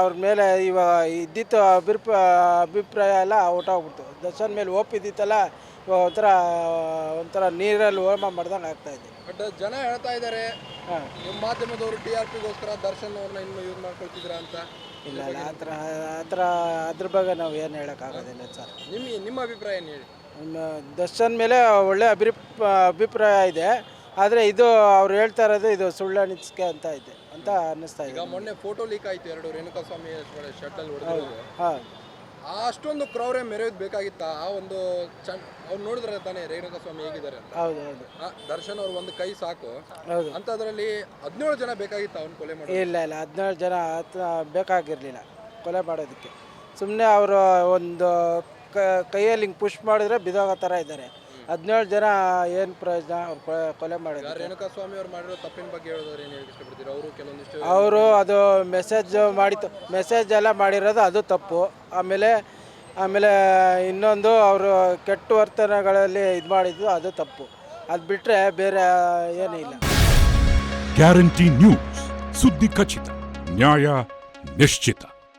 ಅವ್ರ ಮೇಲೆ ಇವಾಗ ಇದ್ದಿತ್ತು ಅಭಿಪ್ರಾಯ ಎಲ್ಲ ಹೊಟ್ಟೋಗ್ಬಿಡ್ತು. ದರ್ಶನ್ ಮೇಲೆ ಒಪ್ಪಿದ್ದಿತ್ತಲ್ಲ ಇವಾಗ ಒಂಥರ ನೀರಲ್ಲಿ ಹೋಮ ಮಾಡ್ದಂಗೆ ಆಗ್ತಾಯಿದೆ. ಬಟ್ ಜನ ಹೇಳ್ತಾ ಇದ್ದಾರೆ ಹಾಂ, ನಿಮ್ಮ ಮಾಧ್ಯಮದವರು TRPಗೋಸ್ಕರ ದರ್ಶನ್ ಅವ್ರನ್ನ ಇನ್ನು ಯೂಸ್ ಮಾಡ್ಕೊಳ್ತಿದ್ರ ಅಂತ. ಇಲ್ಲ ಇಲ್ಲ, ಅದ್ರ ಬಗ್ಗೆ ನಾವು ಏನು ಹೇಳೋಕ್ಕಾಗೋದಿಲ್ಲ ಸರ್. ನಿಮ್ಮ ಅಭಿಪ್ರಾಯ ಏನು ಹೇಳಿ? ದರ್ಶನ್ ಮೇಲೆ ಒಳ್ಳೆ ಅಭಿಪ್ರಾಯ ಇದೆ. ಆದರೆ ಇದು ಅವ್ರು ಹೇಳ್ತಾ ಇರೋದು ಇದು ಸುಳ್ಳು ಅನಿಸಿಕೆ ಅಂತ ಇದೆ ಅಂತ ಅನ್ನಿಸ್ತಾ ಇದೆ. ಈಗ ಮೊನ್ನೆ ಫೋಟೋ ಲೀಕ್ ಆಯಿತು, 2 ರೇಣುಕಾಸ್ವಾಮಿ ಶಟಲ್ ಹೊಡೆದು. ಹಾಂ, ಅಷ್ಟೊಂದು ಕ್ರೌರ್ಯ ಮೆರೆಯೋದು ಬೇಕಾಗಿತ್ತ? ಆ ಒಂದು ಅವ್ರು ನೋಡಿದ್ರೆ ತಾನೇ ರೇಣುಕಾಸ್ವಾಮಿ ಹೇಗಿದ್ದಾರೆ ಅಂತ. ಹೌದು ಹೌದು, ದರ್ಶನ್ ಅವ್ರು ಒಂದು ಕೈ ಸಾಕು ಹೌದು. ಅಂತದ್ರಲ್ಲಿ 17 ಜನ ಬೇಕಾಗಿತ್ತ ಅವ್ನು ಕೊಲೆ ಮಾಡಿ? ಇಲ್ಲ ಇಲ್ಲ, 17 ಜನ ಬೇಕಾಗಿರಲಿಲ್ಲ ಕೊಲೆ ಮಾಡೋದಕ್ಕೆ. ಸುಮ್ಮನೆ ಅವರು ಒಂದು ಕೈಯಲ್ಲಿ ಹಿಂಗೆ ಪುಷ್ ಮಾಡಿದ್ರೆ ಬಿದ್ದೋಗೋ ಥರ ಇದ್ದಾರೆ. 17 ಜನ ಏನು ಪ್ರಯೋಜನ ಅವ್ರು ಕೊಲೆ ಮಾಡಿದ್ರು? ರೇಣುಕಾಸ್ವಾಮಿ ಅವ್ರು ಮಾಡಿರೋ ತಪ್ಪಿನ ಬಗ್ಗೆ ಹೇಳಿದ್ರೆ ಏನು ಹೇಳಕ್ಕೆ ಇಷ್ಟಪಡ್ತೀರಾ? ಅವರು ಕೆಲವೊಂದಿಷ್ಟು ಅವರು ಅದು ಮೆಸೇಜ್ ಎಲ್ಲ ಮಾಡಿರೋದು ಅದು ತಪ್ಪು. ಆಮೇಲೆ ಇನ್ನೊಂದು ಅವರು ಕೆಟ್ಟ ವರ್ತನೆಗಳಲ್ಲಿ ಇದು ಮಾಡಿದ್ದು ಅದು ತಪ್ಪು. ಅದು ಬಿಟ್ಟರೆ ಬೇರೆ ಏನೂ ಇಲ್ಲ. ಗ್ಯಾರಂಟಿ ನ್ಯೂಸ್, ಸುದ್ದಿ ಖಚಿತ, ನ್ಯಾಯ ನಿಶ್ಚಿತ.